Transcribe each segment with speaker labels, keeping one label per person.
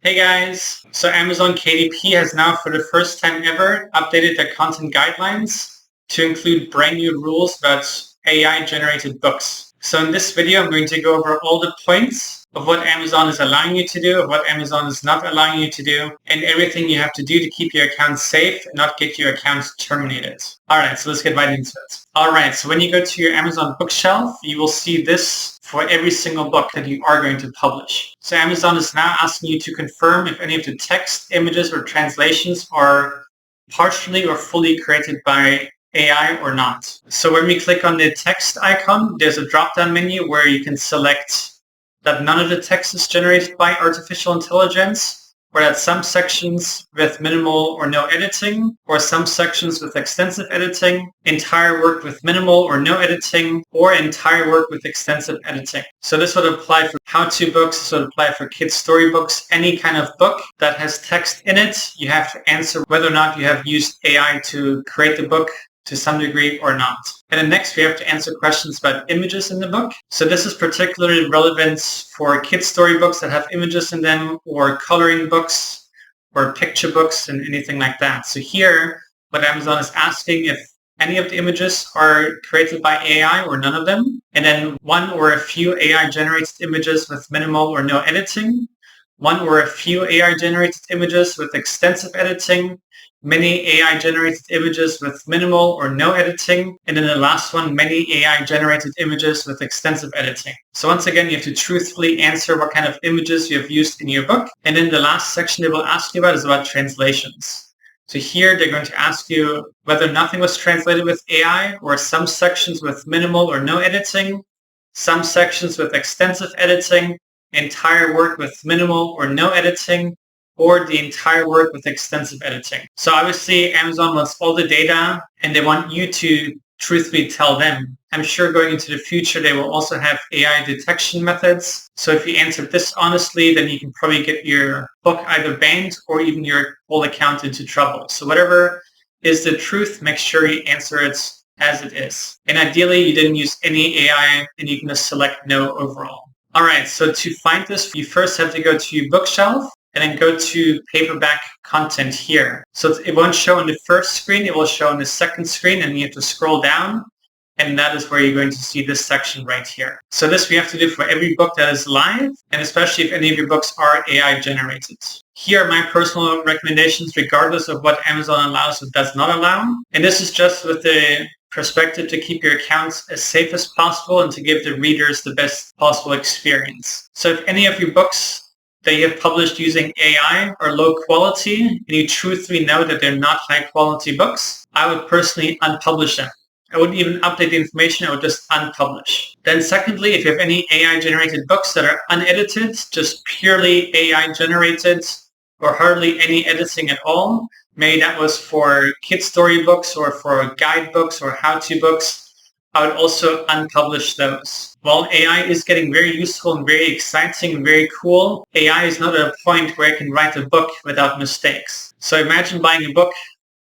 Speaker 1: Hey guys! So Amazon KDP has now for the first time ever updated their content guidelines to include brand new rules about AI generated books. So in this video I'm going to go over all the points of what Amazon is allowing you to do, of what Amazon is not allowing you to do, and everything you have to do to keep your account safe and not get your account terminated. Alright, so let's get right into it. Alright, so when you go to your Amazon bookshelf, you will see this for every single book that you are going to publish. So Amazon is now asking you to confirm if any of the text, images, or translations are partially or fully created by AI or not. So when we click on the text icon, there's a drop-down menu where you can select that none of the text is generated by artificial intelligence, or that some sections with minimal or no editing, or some sections with extensive editing, entire work with minimal or no editing, or entire work with extensive editing. So this would apply for how-to books, this would apply for kids' storybooks, any kind of book that has text in it. You have to answer whether or not you have used AI to create the book to some degree or not. And then next we have to answer questions about images in the book. So this is particularly relevant for kids' storybooks that have images in them, or coloring books, or picture books, and anything like that. So here, what Amazon is asking if any of the images are created by AI or none of them, and then one or a few AI-generated images with minimal or no editing, one or a few AI-generated images with extensive editing, many AI-generated images with minimal or no editing, and then the last one, many AI-generated images with extensive editing. So once again, you have to truthfully answer what kind of images you have used in your book. And then the last section they will ask you about is about translations. So here they're going to ask you whether nothing was translated with AI, or some sections with minimal or no editing, some sections with extensive editing, entire work with minimal or no editing, or the entire work with extensive editing. So obviously Amazon wants all the data and they want you to truthfully tell them. I'm sure going into the future they will also have AI detection methods. So if you answer this honestly, then you can probably get your book either banned or even your whole account into trouble. So whatever is the truth, make sure you answer it as it is. And ideally you didn't use any AI and you can just select no overall. Alright, so to find this, you first have to go to your bookshelf and then go to paperback content here. So it won't show on the first screen, it will show on the second screen, and you have to scroll down, and that is where you're going to see this section right here. So this we have to do for every book that is live, and especially if any of your books are AI generated. Here are my personal recommendations regardless of what Amazon allows or does not allow. And this is just with the perspective to keep your accounts as safe as possible and to give the readers the best possible experience. So if any of your books that you have published using AI are low quality and you truthfully know that they're not high quality books, I would personally unpublish them. I wouldn't even update the information, I would just unpublish. Then secondly, if you have any AI generated books that are unedited, just purely AI generated or hardly any editing at all, maybe that was for kids' storybooks or for guidebooks or how-to books, I would also unpublish those. While AI is getting very useful and very exciting and very cool, AI is not at a point where I can write a book without mistakes. So imagine buying a book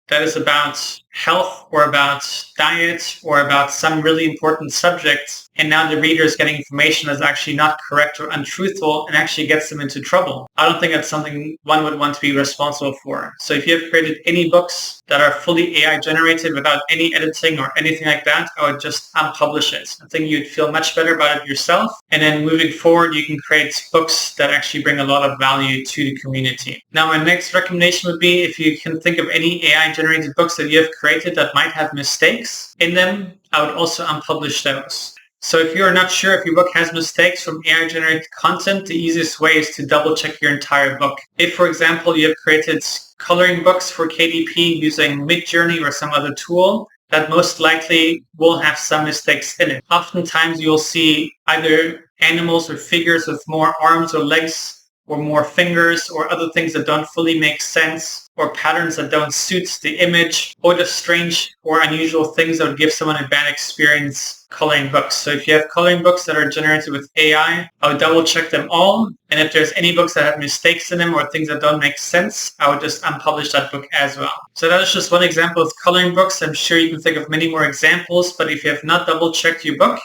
Speaker 1: that is about health or about diet or about some really important subject, and now the reader is getting information that's actually not correct or untruthful and actually gets them into trouble. I don't think that's something one would want to be responsible for. So if you have created any books that are fully AI generated without any editing or anything like that, I would just unpublish it. I think you'd feel much better about it yourself. And then moving forward, you can create books that actually bring a lot of value to the community. Now, my next recommendation would be if you can think of any AI generated books that you have created that might have mistakes in them, I would also unpublish those. So if you're not sure if your book has mistakes from AI-generated content, the easiest way is to double-check your entire book. If, for example, you have created coloring books for KDP using Midjourney or some other tool, that most likely will have some mistakes in it. Oftentimes you'll see either animals or figures with more arms or legs or more fingers or other things that don't fully make sense, or patterns that don't suit the image, or just strange or unusual things that would give someone a bad experience coloring books. So if you have coloring books that are generated with AI, I would double check them all. And if there's any books that have mistakes in them or things that don't make sense, I would just unpublish that book as well. So that is just one example of coloring books. I'm sure you can think of many more examples, but if you have not double checked your book,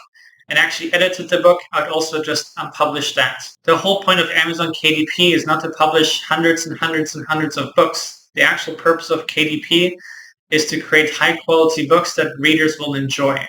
Speaker 1: and actually edited the book, I would also just unpublish that. The whole point of Amazon KDP is not to publish hundreds and hundreds and hundreds of books. The actual purpose of KDP is to create high quality books that readers will enjoy.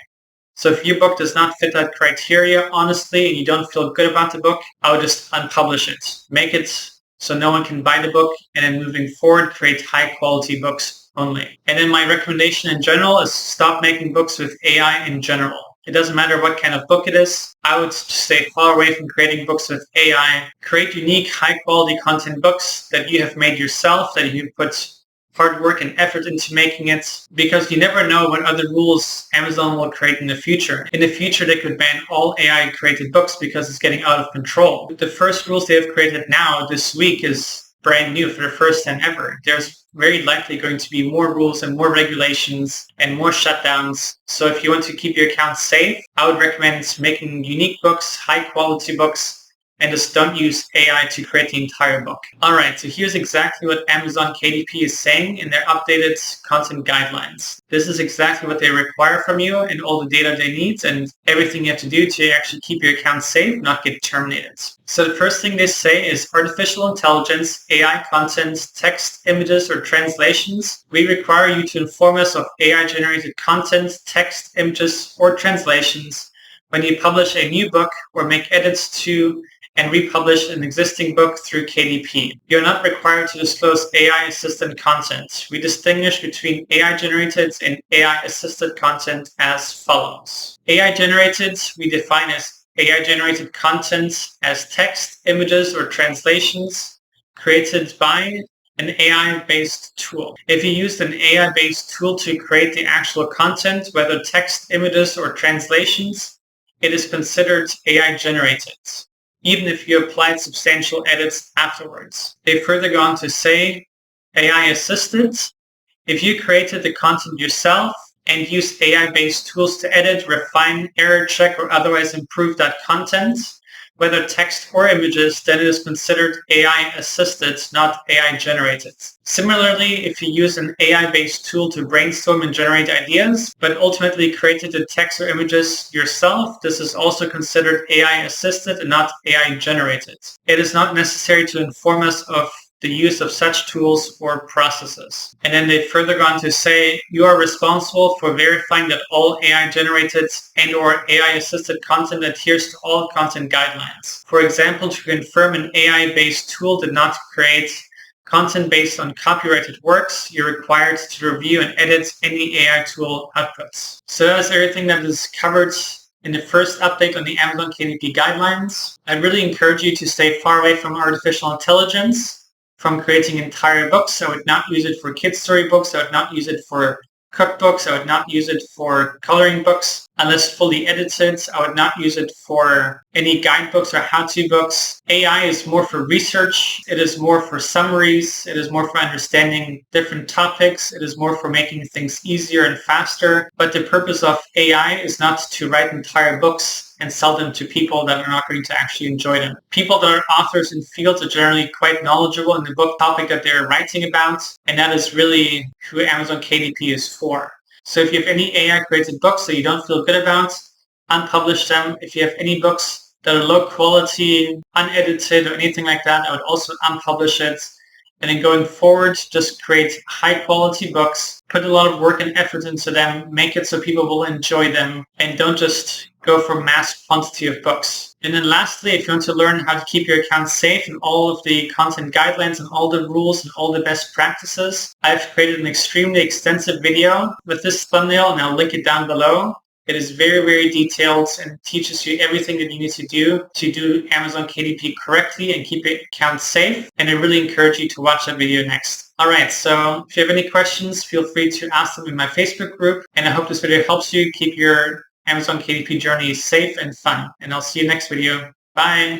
Speaker 1: So if your book does not fit that criteria, honestly, and you don't feel good about the book, I would just unpublish it. Make it so no one can buy the book, and then moving forward, create high quality books only. And then my recommendation in general is stop making books with AI in general. It doesn't matter what kind of book it is. I would stay far away from creating books with AI. Create unique, high quality content books that you have made yourself, that you put hard work and effort into making it, because you never know what other rules Amazon will create in the future. In the future, they could ban all AI-created books because it's getting out of control. The first rules they have created now this week is brand new for the first time ever. There's very likely going to be more rules and more regulations and more shutdowns. So if you want to keep your account safe, I would recommend making unique books, high-quality books, and just don't use AI to create the entire book. Alright, so here's exactly what Amazon KDP is saying in their updated content guidelines. This is exactly what they require from you and all the data they need and everything you have to do to actually keep your account safe, not get terminated. So the first thing they say is artificial intelligence, AI content, text, images, or translations. We require you to inform us of AI-generated content, text, images, or translations when you publish a new book or make edits to and republish an existing book through KDP. You're not required to disclose AI-assisted content. We distinguish between AI-generated and AI-assisted content as follows. AI-generated we define as AI-generated content as text, images, or translations created by an AI-based tool. If you used an AI-based tool to create the actual content, whether text, images, or translations, it is considered AI-generated, even if you applied substantial edits afterwards. They further go on to say AI-assisted. If you created the content yourself and used AI-based tools to edit, refine, error check, or otherwise improve that content, whether text or images, then it is considered AI-assisted, not AI-generated. Similarly, if you use an AI-based tool to brainstorm and generate ideas, but ultimately created the text or images yourself, this is also considered AI-assisted and not AI-generated. It is not necessary to inform us of the use of such tools or processes. And then they further go on to say, you are responsible for verifying that all AI-generated and or AI-assisted content adheres to all content guidelines. For example, to confirm an AI-based tool did not create content based on copyrighted works, you're required to review and edit any AI tool outputs. So that's everything that is covered in the first update on the Amazon KDP guidelines. I really encourage you to stay far away from artificial intelligence, from creating entire books. I would not use it for kids' storybooks. I would not use it for cookbooks. I would not use it for coloring books unless fully edited. I would not use it for any guidebooks or how-to books. AI is more for research. It is more for summaries. It is more for understanding different topics. It is more for making things easier and faster. But the purpose of AI is not to write entire books and sell them to people that are not going to actually enjoy them. People that are authors in fields are generally quite knowledgeable in the book topic that they're writing about, and that is really who Amazon KDP is for. So if you have any AI-created books that you don't feel good about, unpublish them. If you have any books that are low quality, unedited, or anything like that, I would also unpublish it. And then going forward, just create high-quality books, put a lot of work and effort into them, make it so people will enjoy them, and don't just go for mass quantity of books. And then lastly, if you want to learn how to keep your account safe and all of the content guidelines and all the rules and all the best practices, I've created an extremely extensive video with this thumbnail, and I'll link it down below. It is very, very detailed and teaches you everything that you need to do Amazon KDP correctly and keep your account safe. And I really encourage you to watch that video next. All right, so if you have any questions, feel free to ask them in my Facebook group. And I hope this video helps you keep your Amazon KDP journey safe and fun. And I'll see you next video. Bye.